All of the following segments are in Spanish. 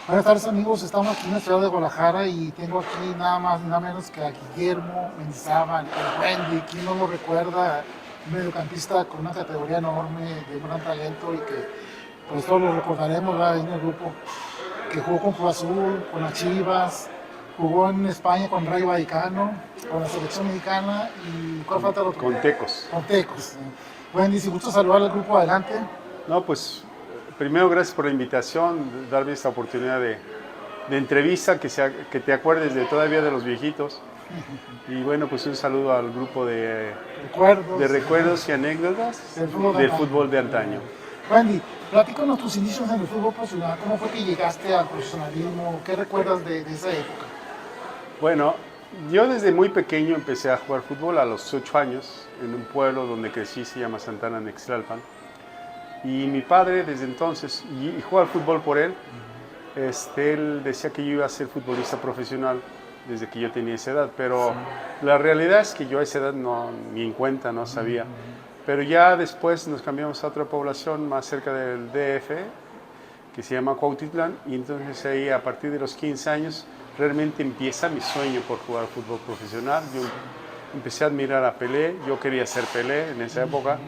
Buenas tardes amigos, estamos aquí en la ciudad de Guadalajara y tengo aquí nada más y nada menos que a Guillermo Mendizábal, el Wendy, quien no lo recuerda, un mediocampista con una categoría enorme, de un gran talento y que pues todos lo recordaremos, ¿verdad? En el grupo que jugó con Cruz Azul, con las Chivas, jugó en España con Rayo Vallecano, con la selección mexicana y ¿cuál falta el otro? Con Tecos. Con Tecos. Wendy, si gusta saludar al grupo adelante. No, pues primero gracias por la invitación, darme esta oportunidad de entrevista, que te acuerdes de todavía de los viejitos. Y bueno, pues un saludo al grupo de Recuerdos recuerdos y anécdotas del fútbol de del antaño. fútbol de antaño. Wendy, platícanos tus inicios en el fútbol profesional. ¿Cómo fue que llegaste al profesionalismo? ¿Qué recuerdas de esa época? Bueno, yo desde muy pequeño empecé a jugar fútbol a los 8 años en un pueblo donde crecí, se llama Santana Nextlalpan. Y mi padre desde entonces, y juega al fútbol por él, él decía que yo iba a ser futbolista profesional desde que yo tenía esa edad, pero la realidad es que yo a esa edad no, ni en cuenta, no sabía. Pero ya después nos cambiamos a otra población más cerca del DF, que se llama Cuautitlán, y entonces ahí a partir de los 15 años realmente empieza mi sueño por jugar fútbol profesional. Yo empecé a admirar a Pelé, yo quería ser Pelé en esa época.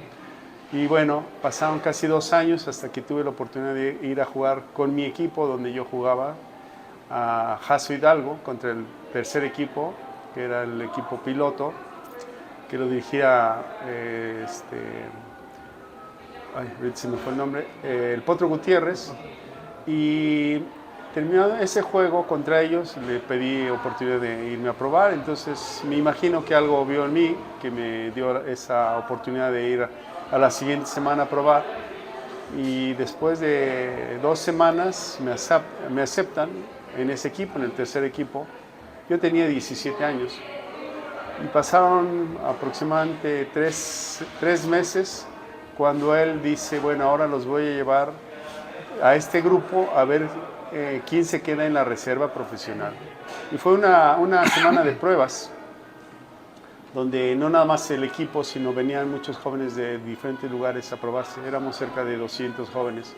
Y bueno, pasaron casi 2 años hasta que tuve la oportunidad de ir a jugar con mi equipo donde yo jugaba, a Jaso Hidalgo, contra el tercer equipo, que era el equipo piloto, que lo dirigía, ahorita se me fue el nombre, el Potro Gutiérrez. Y terminado ese juego contra ellos, le pedí oportunidad de irme a probar, entonces me imagino que algo vio en mí, que me dio esa oportunidad de ir a la siguiente semana a probar. Y después de 2 semanas me aceptan en ese equipo, en el tercer equipo. Yo tenía 17 años y pasaron aproximadamente tres meses cuando él dice, bueno, ahora los voy a llevar a este grupo a ver quién se queda en la reserva profesional. Y fue una semana de pruebas, donde no nada más el equipo, sino venían muchos jóvenes de diferentes lugares a probarse. Éramos cerca de 200 jóvenes.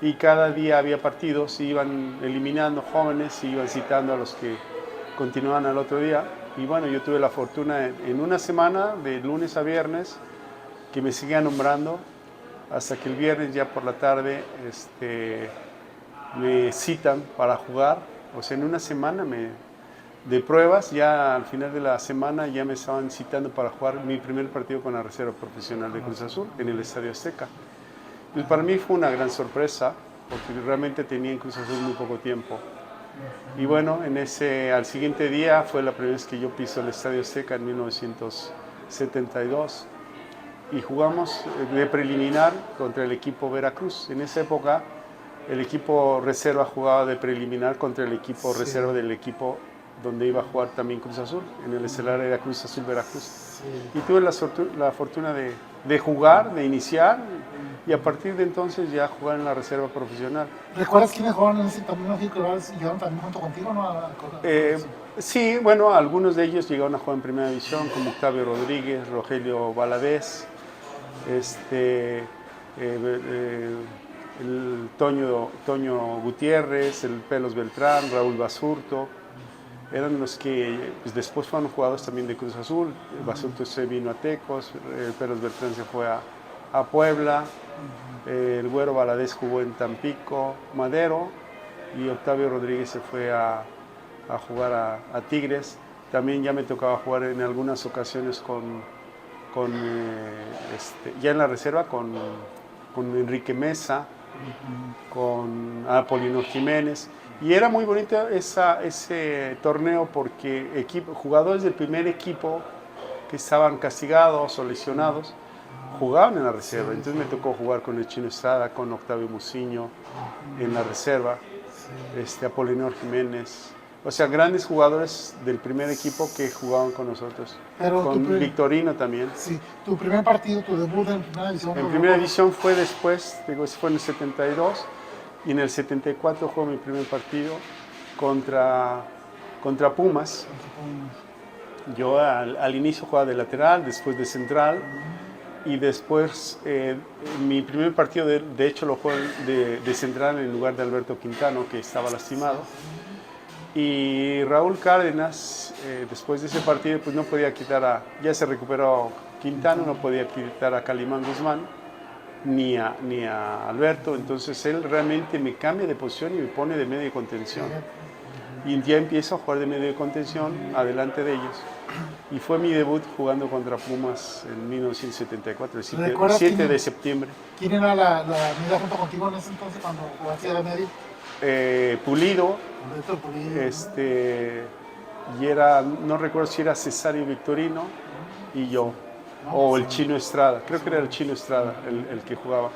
Y cada día había partidos, y iban eliminando jóvenes, y iban citando a los que continuaban al otro día. Y bueno, yo tuve la fortuna en una semana, de lunes a viernes, que me seguían nombrando, hasta que el viernes ya por la tarde me citan para jugar. O sea, en una semana de pruebas, ya al final de la semana ya me estaban citando para jugar mi primer partido con la reserva profesional de Cruz Azul en el Estadio Azteca. Y para mí fue una gran sorpresa, porque realmente tenía en Cruz Azul muy poco tiempo. Y bueno, al siguiente día fue la primera vez que yo piso el Estadio Azteca en 1972 y jugamos de preliminar contra el equipo Veracruz. En esa época el equipo reserva jugaba de preliminar contra el equipo reserva del equipo donde iba a jugar también Cruz Azul. En el estelar era Cruz Azul Veracruz. Sí. Y tuve la fortuna de jugar, de iniciar, y a partir de entonces ya jugar en la reserva profesional. ¿Recuerdas quiénes jugaron en ese también México y llegaron también junto contigo, no? Sí, bueno, algunos de ellos llegaron a jugar en primera división, como Octavio Rodríguez, Rogelio Valadez, el Toño Gutiérrez, el Pelos Beltrán, Raúl Basurto. Eran los que pues, después fueron jugadores también de Cruz Azul. Basurto se vino a Tecos, Pelos Beltrán se fue a Puebla, el Güero Valadez jugó en Tampico, Madero, y Octavio Rodríguez se fue a jugar a Tigres. También ya me tocaba jugar en algunas ocasiones ya en la reserva con Enrique Mesa, con Apolino Jiménez. Y era muy bonito ese torneo porque jugadores del primer equipo que estaban castigados o lesionados jugaban en la reserva. Entonces me tocó jugar con el Chino Estrada, con Octavio Muciño en la reserva, Apolinor Jiménez. O sea, grandes jugadores del primer equipo que jugaban con nosotros. Pero con Victorino también. Sí, tu primer partido, tu debut en primera división. En primera división fue después, fue en el 72, y en el 74 jugué mi primer partido contra Pumas. Yo al inicio jugaba de lateral, después de central, y después mi primer partido de hecho lo jugué de central en lugar de Alberto Quintano, que estaba lastimado. Y Raúl Cárdenas, después de ese partido, pues no podía ya se recuperó Quintano, no podía quitar a Calimán Guzmán ni a Alberto, entonces él realmente me cambia de posición y me pone de medio de contención. Y ya empiezo a jugar de medio de contención adelante de ellos. Y fue mi debut jugando contra Pumas en 1974, el 7 de septiembre. ¿Quién era la media junto contigo en ese entonces cuando jugaste de medio? Pulido, Pulido. y no recuerdo si era Cesario Victorino y yo, o el Chino Estrada, creo que era el Chino Estrada el que jugaba.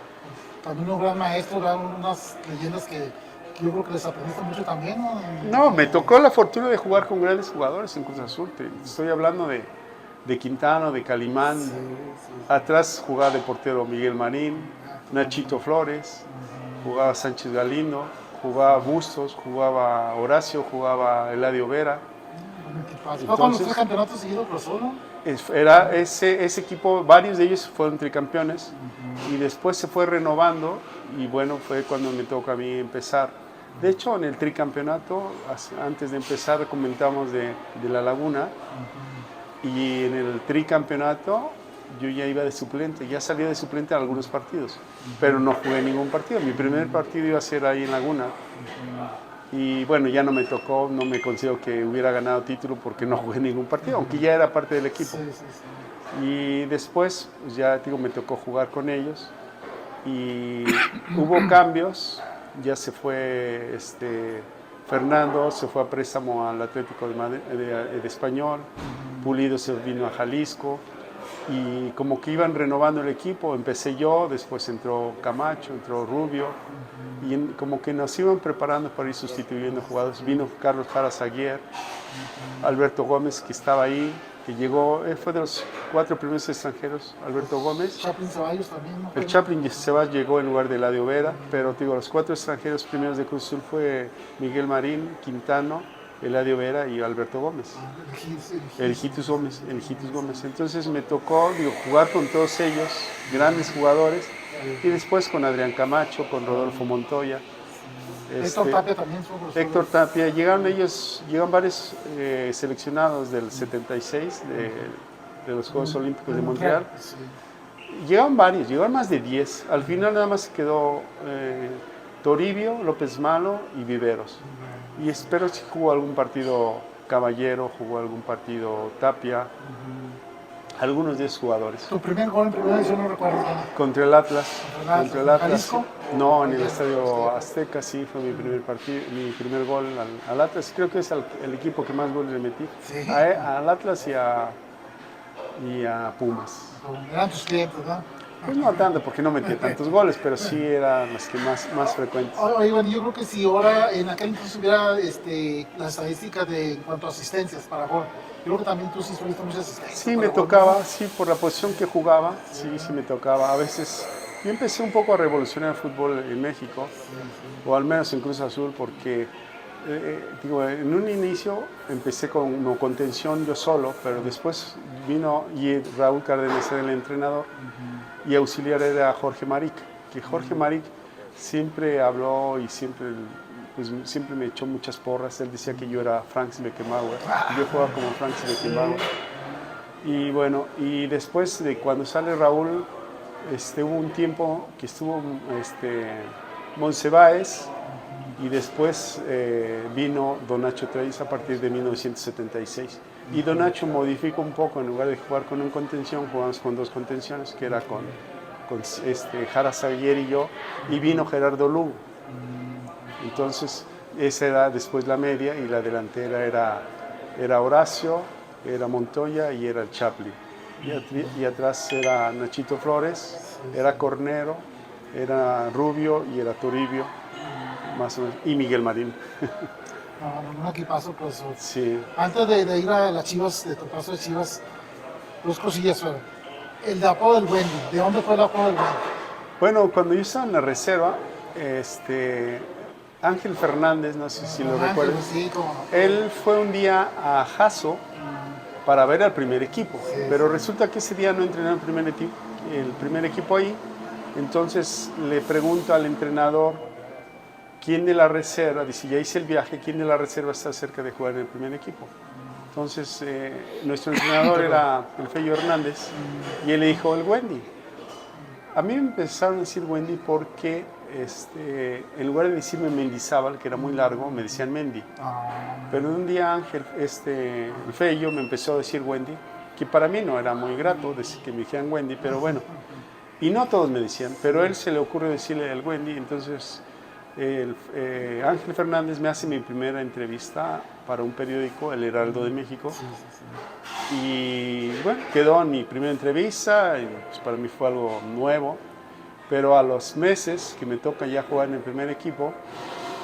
También un gran maestro, unas leyendas que yo creo que les aprendiste mucho también, ¿no? No, me tocó la fortuna de jugar con grandes jugadores en Cruz Azul. Estoy hablando de Quintano, de Calimán. Sí. Atrás jugaba de portero Miguel Marín, Nachito Flores, jugaba Sánchez Galindo, jugaba Bustos, jugaba Horacio, jugaba Eladio Vera. ¿Con los 3 campeonatos seguidos por solo? Era ese equipo, varios de ellos fueron tricampeones y después se fue renovando y bueno, fue cuando me toca a mí empezar. De hecho, en el tricampeonato, antes de empezar, comentábamos de La Laguna y en el tricampeonato yo ya iba de suplente, ya salía de suplente en algunos partidos, pero no jugué ningún partido. Mi primer partido iba a ser ahí en Laguna. Y bueno, ya no me tocó, no me considero que hubiera ganado título porque no jugué ningún partido, aunque ya era parte del equipo. Y después, pues ya digo, me tocó jugar con ellos y hubo cambios. Ya se fue Fernando, se fue a préstamo al Atlético de Español, Pulido se vino a Jalisco y como que iban renovando el equipo. Empecé yo, después entró Camacho, entró Rubio y como que nos iban preparando para ir sustituyendo jugadores. Vino Carlos Jara Zaguier, Alberto Gómez, que estaba ahí, que llegó, fue de los 4 primeros extranjeros, Alberto Gómez. Chaplin Ceballos también, ¿no? El Chaplin Ceballos llegó en lugar de Eladio Vera, pero digo, los 4 extranjeros primeros de Cruz Azul fue Miguel Marín, Quintano, Eladio Vera y Alberto Gómez. El Hitus Gómez. Entonces me tocó jugar con todos ellos, grandes jugadores, y después con Adrián Camacho, con Rodolfo Montoya. Héctor Tapia también. Héctor Tapia, llegaron varios seleccionados del 76 de los Juegos Olímpicos de Montreal. Sí. Llegaron varios, llegaron más de 10. Al final nada más quedó Toribio, López Malo y Viveros. Y espero si jugó algún partido Caballero, jugó algún partido Tapia, algunos de esos jugadores. ¿Tu primer gol en primera división no recuerdas? Contra el Atlas. ¿Contra el Atlas? ¿Jalisco? No, en el Estadio Azteca sí fue mi primer gol al Atlas. Creo que es el equipo que más goles le metí. ¿Sí? Al Atlas y a Pumas. Eran tus clientes, ¿no? Pues no tanto, porque no metía tantos goles, pero sí eran los que más frecuentes. Oye, bueno, yo creo que si ahora en aquel entonces hubiera la estadística en cuanto a asistencias para gol, yo creo que también tú sí tuviste muchas asistencias. Sí, me tocaba, sí, por la posición que jugaba, sí me tocaba. A veces, yo empecé un poco a revolucionar el fútbol en México, o al menos en Cruz Azul, porque en un inicio empecé como contención yo solo, pero después vino y Raúl Cárdenas era el entrenador y auxiliar era Jorge Maric, que Jorge Maric siempre habló y siempre me echó muchas porras. Él decía que yo era Franz Beckenbauer, yo jugaba como Franz Beckenbauer. Y bueno, y después de cuando sale Raúl, hubo un tiempo que estuvo Monsiváis, y después vino Don Nacho Treyes a partir de 1976. Y Don Nacho modificó un poco, en lugar de jugar con un contención, jugamos con 2 contenciones, que era con Jara Zaguier y yo, y vino Gerardo Lugo. Entonces, esa era después la media, y la delantera era Horacio, era Montoya y era el Chaplin. Y atrás era Nachito Flores, era Cornero, era Rubio y era Toribio, más o menos, y Miguel Marín. Un equipazo, profesor. Sí. Antes de ir a las Chivas, de tu paso de Chivas, 2 cosillas. El de apodo del Wendy, ¿de dónde fue el apodo del Wendy? Bueno, cuando yo estaba en la reserva, Ángel Fernández, no sé si lo recuerdas, sí, él fue un día a Jaso para ver al primer equipo, pero resulta que ese día no entrenó en el primer el primer equipo ahí. Entonces le pregunto al entrenador, ¿quién de la reserva, dice, ya hice el viaje, quién de la reserva está cerca de jugar en el primer equipo? Entonces nuestro entrenador era el Feyo Hernández y él le dijo, el Wendy. A mí me empezaron a decir Wendy porque en lugar de decirme Mendizábal, que era muy largo, me decían Mendy. Pero un día Ángel, el Feyo, me empezó a decir Wendy, que para mí no era muy grato decir que me dijeran Wendy, pero bueno. Y no todos me decían, pero a él se le ocurre decirle el Wendy, entonces Ángel Fernández me hace mi primera entrevista para un periódico, El Heraldo de México. Y bueno, quedó en mi primera entrevista, y pues para mí fue algo nuevo, pero a los meses que me toca ya jugar en el primer equipo,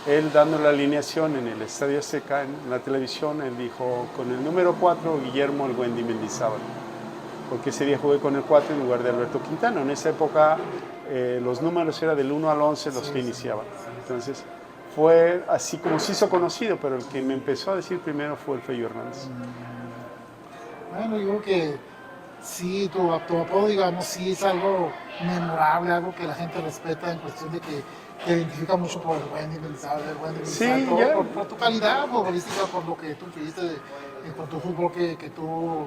él dando la alineación en el Estadio Azteca, en la televisión, él dijo, con el número 4, Guillermo el Wendy Mendizábal, porque ese día jugué con el 4 en lugar de Alberto Quintana. En esa época los números eran del 1 al 11 los que iniciaban. Entonces fue así como se hizo conocido, pero el que me empezó a decir primero fue el Feyo Hernández. Bueno, yo creo que sí, tu apodo, digamos, sí es algo memorable, algo que la gente respeta en cuestión de que te identifica mucho por el Wendy Mendizábal, Sí, por tu calidad futbolística, por lo que tú tuviste, con tu fútbol que tú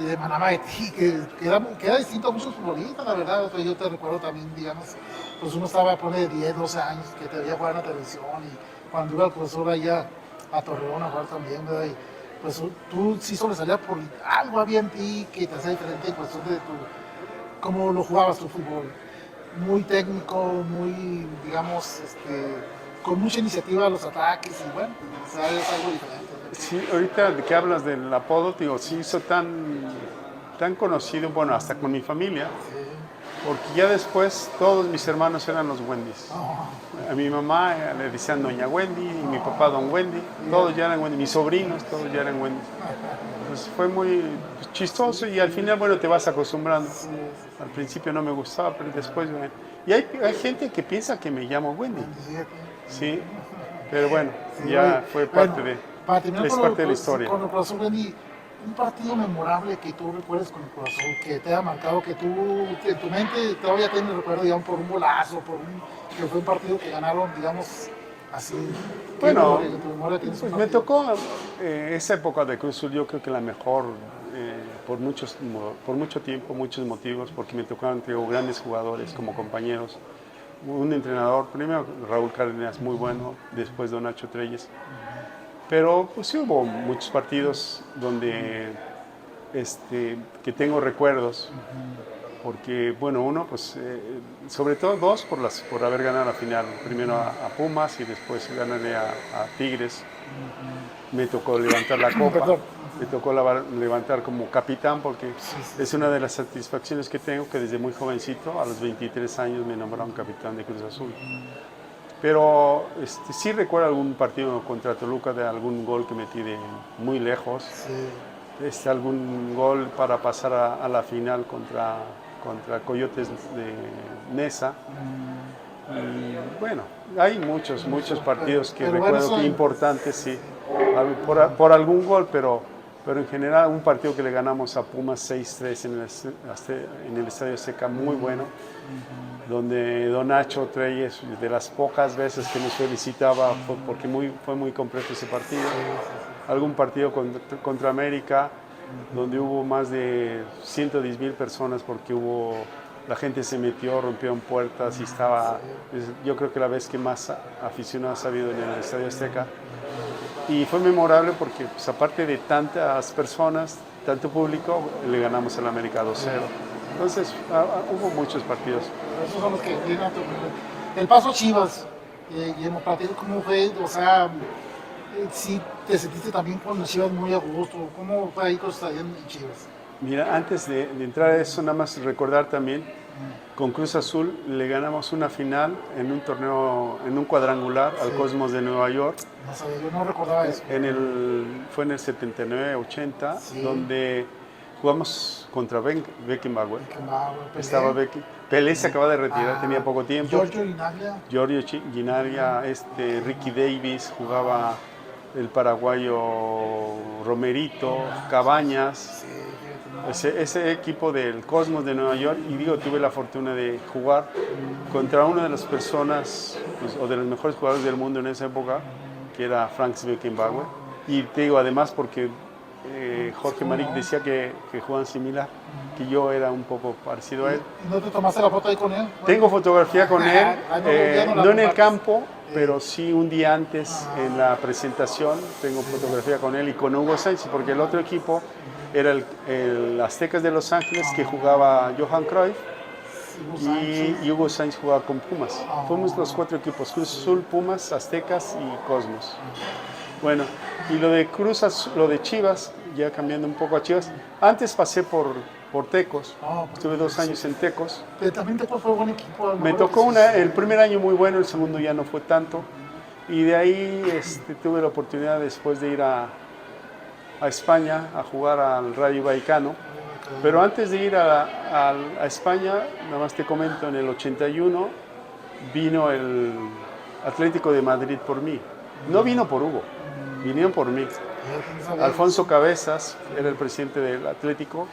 emanaba de ti, que era distinto a muchos futbolistas, la verdad. O sea, yo te recuerdo también, digamos, pues uno estaba, pone 10, 12 años, que te veía jugar en la televisión, y cuando iba el profesor allá a Torreón a jugar también, ¿verdad? Y pues tú sí sobresalías por algo había en ti que te hacía diferente en cuestión de cómo lo jugabas tu fútbol. Muy técnico, muy, digamos, con mucha iniciativa a los ataques, y bueno, o sea, es algo diferente. Sí, ahorita que hablas del apodo, digo, sí hizo tan conocido, bueno, hasta con mi familia, porque ya después todos mis hermanos eran los Wendys. A mi mamá le decían Doña Wendy, y mi papá Don Wendy, todos ya eran Wendy, mis sobrinos, todos ya eran Wendy. Entonces fue muy chistoso y al final, bueno, te vas acostumbrando. Al principio no me gustaba, pero después, bueno. Y hay gente que piensa que me llamo Wendy. Sí, pero bueno, ya fue parte de... Para terminar Es parte de la historia. con el Cruz Azul, Benny, un partido memorable que tú recuerdes con el Cruz Azul, que te haya marcado, que en tu mente todavía tienes recuerdo, digamos, por un golazo, que fue un partido que ganaron, digamos, así. Bueno, en tu memoria tienes un pues me partido? tocó esa época de Cruz Azul, yo creo que la mejor por mucho tiempo, muchos motivos, porque me tocaron grandes jugadores como compañeros. Un entrenador, primero Raúl Cárdenas, muy bueno, después Don Nacho Treyes. Pero pues sí hubo muchos partidos donde que tengo recuerdos, porque bueno, uno, pues sobre todo dos por haber ganado la final, primero a Pumas y después ganarle a Tigres. Me tocó levantar la copa, me tocó levantar como capitán, porque es una de las satisfacciones que tengo, que desde muy jovencito, a los 23 años, me nombraron capitán de Cruz Azul. Pero sí recuerdo algún partido contra Toluca de algún gol que metí de muy lejos. Algún gol para pasar a la final contra Coyotes de Nesa. Y bueno, hay muchos partidos que recuerdo que importantes, sí, por algún gol, pero en general un partido que le ganamos a Pumas 6-3 en el Estadio Azteca, muy bueno, donde Don Nacho Treyes, de las pocas veces que nos felicitaba, porque fue muy completo ese partido. Algún partido contra América, donde hubo más de 110,000 personas, porque la gente se metió, rompieron puertas y yo creo que la vez que más aficionados ha habido en el Estadio Azteca. Y fue memorable porque, pues, aparte de tantas personas, tanto público, le ganamos al América 2-0. Entonces, hubo muchos partidos. Esos son los que llenan tu memoria. El paso a Chivas, Guillermo, para ti, ¿cómo fue? O sea, si te sentiste también con las Chivas muy a gusto, ¿cómo fue ahí con en Chivas? Mira, antes de entrar a eso, nada más recordar también, con Cruz Azul le ganamos una final en un torneo, en un cuadrangular al Cosmos de Nueva York. No sabía, yo no recordaba eso. Fue en el 79-80, donde jugamos contra Beckenbauer. Estaba Pelé se acaba de retirar, tenía poco tiempo. Giorgio Ginaglia, Ricky Davis, jugaba el paraguayo Romerito, Cabañas. ese equipo del Cosmos de Nueva York, y digo, tuve la fortuna de jugar contra una de las personas, pues, o de los mejores jugadores del mundo en esa época, que era Frank Beckenbauer. Y te digo, además porque Jorge Maric decía que jugaban similar, que yo era un poco parecido a él. ¿Y no te tomaste la foto ahí con él? Tengo fotografía con él, no en el campo, Sí. pero sí un día antes en la presentación tengo fotografía con él y con Hugo Sánchez, porque el otro equipo era el Aztecas de Los Ángeles, que jugaba Johan Cruyff, y Hugo Sánchez jugaba con Pumas. Fuimos los 4 equipos: Cruz Azul, Pumas, Aztecas y Cosmos. Bueno, y lo de lo de Chivas, ya cambiando un poco a Chivas, antes pasé por Tecos, estuve 2 años en Tecos. Pero también Tecos fue buen equipo. Me tocó el primer año muy bueno, el segundo ya no fue tanto, y de ahí tuve la oportunidad después de ir a España a jugar al Rayo Vallecano. Pero antes de ir a España, nada más te comento, en el 81 vino el Atlético de Madrid por mí. No vino por Hugo, vinieron por mí. Alfonso Cabezas era el presidente del Atlético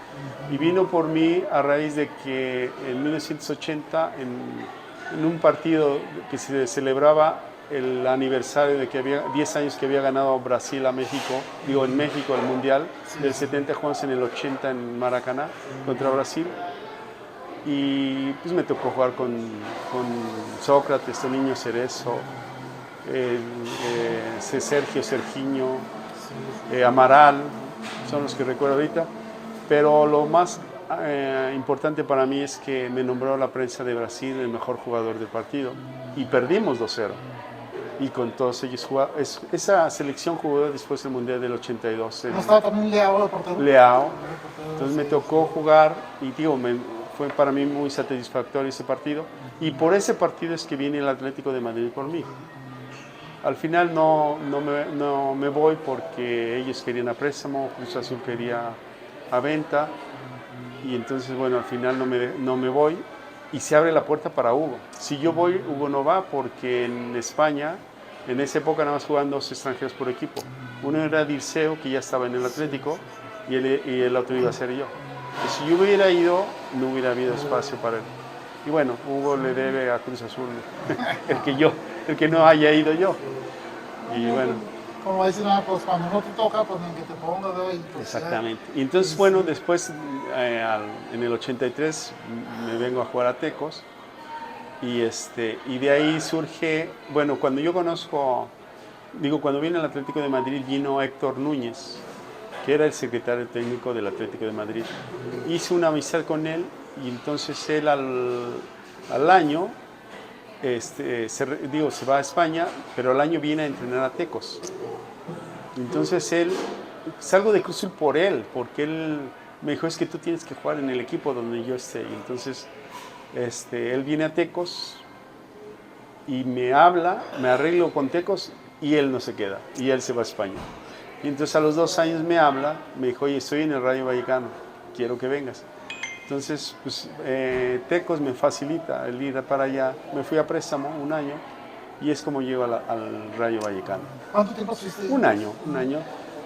y vino por mí a raíz de que en 1980, en un partido que se celebraba el aniversario de que había 10 años que había ganado Brasil a México, digo en México el Mundial, del 70 jugamos en el 80 en Maracaná contra Brasil, y pues me tocó jugar con Sócrates, Toninho Cerezo, Sergiño, Amaral, son los que recuerdo ahorita, pero lo más importante para mí es que me nombró la prensa de Brasil el mejor jugador del partido y perdimos 2-0. Y con todos ellos jugaba. Esa selección jugó después del Mundial del 82. ¿No estaba también Leao el portero? Leao. Entonces me tocó jugar y digo, fue para mí muy satisfactorio ese partido. Y por ese partido es que viene el Atlético de Madrid por mí. Al final no me voy porque ellos querían a préstamo, Cruz Azul quería a venta. Y entonces, bueno, al final no me voy. Y se abre la puerta para Hugo. Si yo voy, Hugo no va, porque en España, en esa época nada más jugaban 2 extranjeros por equipo. Uno era Dirceu, que ya estaba en el Atlético, y el otro iba a ser yo. Y si yo hubiera ido, no hubiera habido espacio para él. Y bueno, Hugo le debe a Cruz Azul el que no haya ido yo. Y bueno. Como dicen, pues cuando no te toca, pues ni que te pongas de ahí. Pues, exactamente. Y entonces, bueno, después, en el 83, me vengo a jugar a Tecos. Y de ahí surge, bueno, cuando yo cuando vine al Atlético de Madrid, vino Héctor Núñez, que era el secretario técnico del Atlético de Madrid. Hice una amistad con él y entonces él al año, se va a España, pero al año viene a entrenar a Tecos. Entonces salgo de Cruz Azul por él, porque él me dijo, es que tú tienes que jugar en el equipo donde yo esté. Y entonces él viene a Tecos y me habla, me arreglo con Tecos y él no se queda, y él se va a España. Y entonces a los 2 años me habla, me dijo, oye, estoy en el Rayo Vallecano, quiero que vengas. Entonces, pues, Tecos me facilita el ir para allá, me fui a préstamo 1 año, y es como llego al Rayo Vallecano. ¿Cuánto tiempo estuviste? 1 año,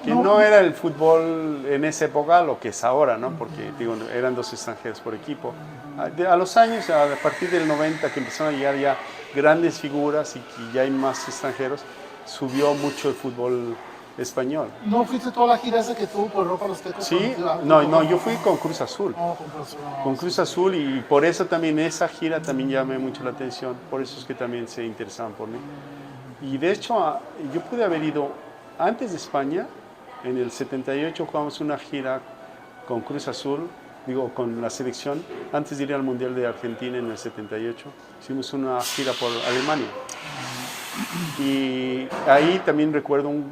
que no era el fútbol en esa época lo que es ahora, ¿no? Porque digo, eran 2 extranjeros por equipo. A los años, a partir del 90, que empezaron a llegar ya grandes figuras y que ya hay más extranjeros, subió mucho el fútbol español. ¿No fuiste toda la gira esa que tuvo por Europa los Tecos? Sí, no, yo fui con Cruz Azul. Con Cruz Azul, y por eso también esa gira también llamé mucho la atención, por eso es que también se interesaban por mí. Y de hecho, yo pude haber ido antes de España, en el 78 jugamos una gira con Cruz Azul, con la selección, antes de ir al Mundial de Argentina en el 78, hicimos una gira por Alemania. Y ahí también recuerdo un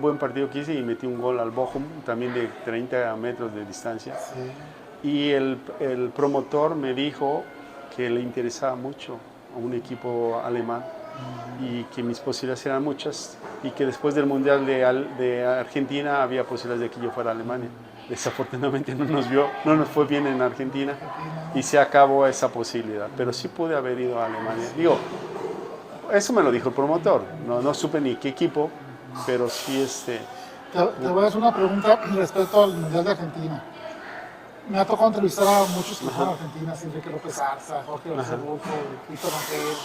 buen partido que hice y metí un gol al Bochum, también de 30 metros de distancia. Sí. Y el promotor me dijo que le interesaba mucho a un equipo alemán y que mis posibilidades eran muchas y que después del Mundial de Argentina había posibilidades de que yo fuera a Alemania. Desafortunadamente no nos fue bien en Argentina y se acabó esa posibilidad, pero sí pude haber ido a Alemania. Eso me lo dijo el promotor, no supe ni qué equipo, pero sí Te voy a hacer una pregunta respecto al Mundial de Argentina. Me ha tocado entrevistar a muchos que fueron a Argentina, Enrique López Arza, Jorge García Ajá. Rulfo, Víctor Rangel,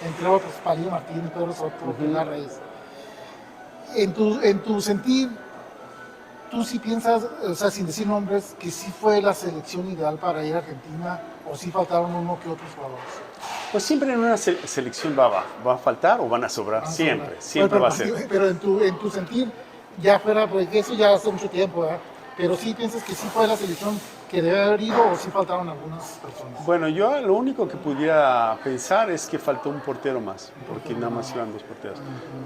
entre otros, Palillo Martínez, Pedro Soto, Pilar Reyes. En tu sentir, tú sí piensas, o sea, sin decir nombres, que sí fue la selección ideal para ir a Argentina o sí faltaron uno que otros jugadores. Pues siempre en una selección va a faltar o van a sobrar, Vamos a hablar. siempre, Bueno, siempre va a ser. pero en tu sentir, ya fuera, porque eso ya hace mucho tiempo, ¿verdad? Pero sí piensas que sí fue la selección que debe haber ido o sí faltaron algunas personas. Bueno, yo lo único que pudiera pensar es que faltó un portero más, porque nada más iban dos porteros.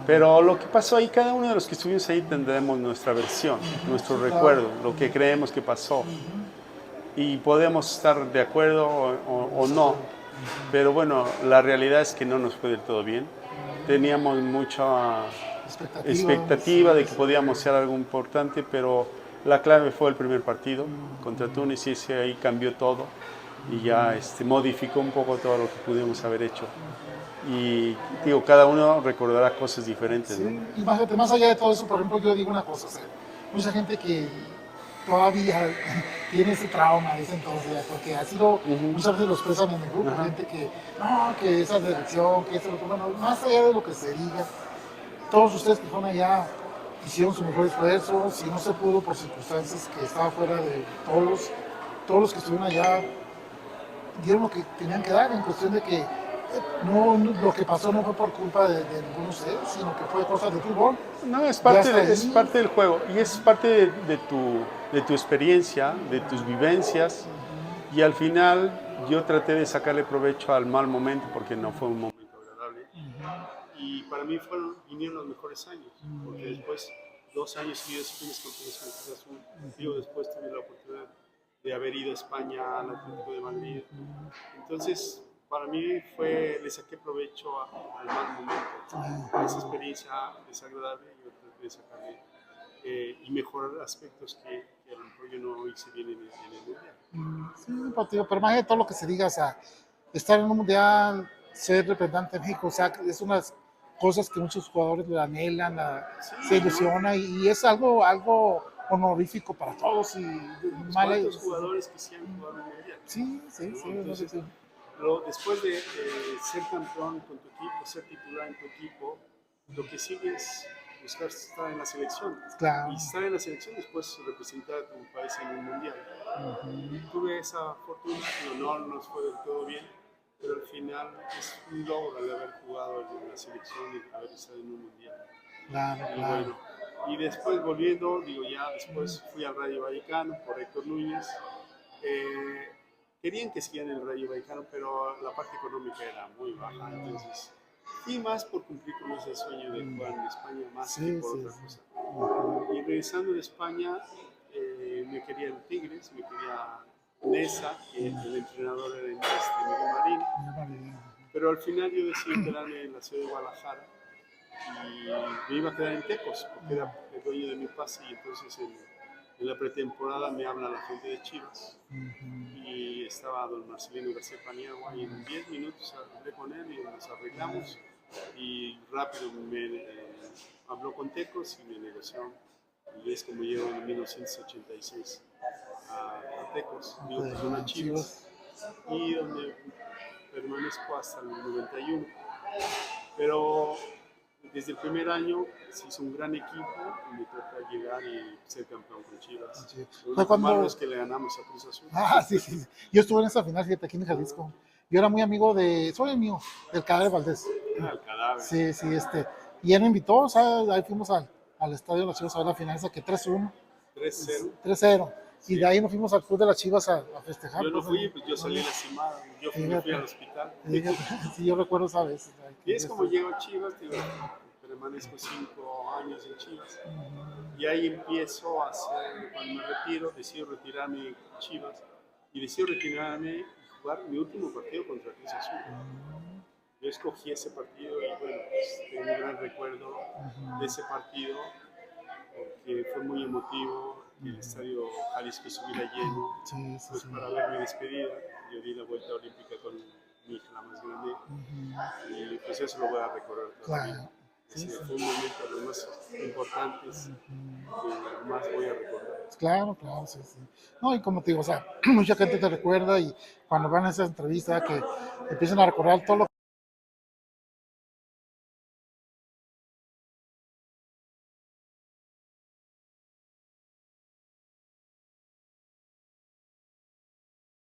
Pero lo que pasó ahí, cada uno de los que estuvimos ahí tendremos nuestra versión, nuestro recuerdo, lo que creemos que pasó. Y podemos estar de acuerdo o no, pero bueno, la realidad es que no nos fue del todo bien. Teníamos mucha expectativa de que podíamos ser algo importante, pero la clave fue el primer partido contra Túnez y ese ahí cambió todo y ya modificó un poco todo lo que pudimos haber hecho. Y digo, cada uno recordará cosas diferentes, Sí, ¿no? imagínate, más allá de todo eso, por ejemplo, yo digo una cosa, o sea, mucha gente que todavía tiene ese trauma de ese entonces, ya, porque así muchas veces lo expresan en el grupo, Ajá. gente que, no, que esa dirección, que eso, bueno, más allá de lo que se diga, todos ustedes que fueron allá hicieron su mejor esfuerzo, si no se pudo por circunstancias que estaba fuera de todos los que estuvieron allá dieron lo que tenían que dar en cuestión de que lo que pasó no fue por culpa de ninguno de ustedes, sino que fue cosa de fútbol. No, Ya está es ahí. parte del juego y es parte de tu experiencia, de tus vivencias y al final yo traté de sacarle provecho al mal momento porque no fue un momento agradable y para mí vinieron los mejores años porque después 2 años seguidos fuimos campeones con Cruz Azul. Digo, después tuve la oportunidad de haber ido a España al Atlético de Madrid. Entonces, para mí le saqué provecho al mal momento, a esa experiencia desagradable y traté de sacarle y mejorar aspectos que a lo mejor yo no hice bien en el mundial. Sí, pero más de todo lo que se diga, o sea, estar en un mundial, ser representante de México, o sea, es unas cosas que muchos jugadores le anhelan, se Sí, ¿no? ilusiona y es algo honorífico para todos y Pues mala. cuántos jugadores quisieran jugar un mundial, Sí, sí, ¿no? sí, no sé Entonces, qué. después de ser campeón con tu equipo, ser titular en tu equipo, lo que sigue es buscar estar en la selección. Claro. Y estar en la selección después representar a tu país en un mundial. Tuve esa fortuna, no nos fue del todo bien, pero al final es un logro el haber jugado en la selección y haber estado en un mundial. Claro, Y claro. bueno, y después volviendo, digo ya después fui al Rayo Vallecano por Héctor Núñez. Eh, Querían que siguiera en el Rayo Vallecano, pero la parte económica era muy baja, entonces y más por cumplir con ese sueño de jugar en España más que Sí, por sí, otra sí. cosa. Y regresando de España, me quería el Tigres, me quería Nesa, que el entrenador era Miguel Marín, pero al final yo decidí quedarme en la ciudad de Guadalajara y me iba a quedar en Tecos, porque era el dueño de mi pase y entonces en la pretemporada me habla la gente de Chivas y estaba don Marcelino García Paniagua y en 10 minutos hablé con él y nos arreglamos y rápido habló con Tecos y me negoció y es como llego en 1986 a Tecos, digo, perdón, a Chivas y donde permanezco hasta el 91. Pero desde el primer año se hizo un gran equipo y me toca llegar y ser campeón con Chivas. Sí. Lo Fue único malo cuando. es que le ganamos a Cruz Azul. Sí, sí, sí. Yo estuve en esa final, fíjate, aquí en Jalisco. Yo era muy amigo soy amigo del Cadáver Valdés. El cadáver. Sí, sí, y él me invitó, o sea, ahí fuimos al estadio de las Chivas a ver la final, esa que 3-1, 3-0. 3-0. Y de Sí. ahí nos fuimos al club de las Chivas a festejar. Yo no Pues, fui, pues yo salí lastimado. Yo me fui fíjate, al hospital. fíjate, sí, yo recuerdo esa vez. Y es como llego a Chivas, digo, permanezco 5 años en Chivas. Y ahí empiezo a hacer, cuando me retiro, decido retirarme de Chivas y decido retirarme y jugar mi último partido contra Cruz Azul. Yo escogí ese partido y bueno, pues, tengo un gran recuerdo de ese partido porque fue muy emotivo, el estadio Jalisco estuviera lleno, Sí, sí, pues sí. para ver mi despedida. Yo di la vuelta olímpica con mi hija, la más grande, y pues eso lo voy a recordar toda la vida. Claro. Sí, sí. Fue un momento de los más importantes que más voy a recordar. Claro, claro, sí, sí. No, y como te digo, o sea, mucha gente te recuerda y cuando van a esa entrevista que empiezan a recordar todo lo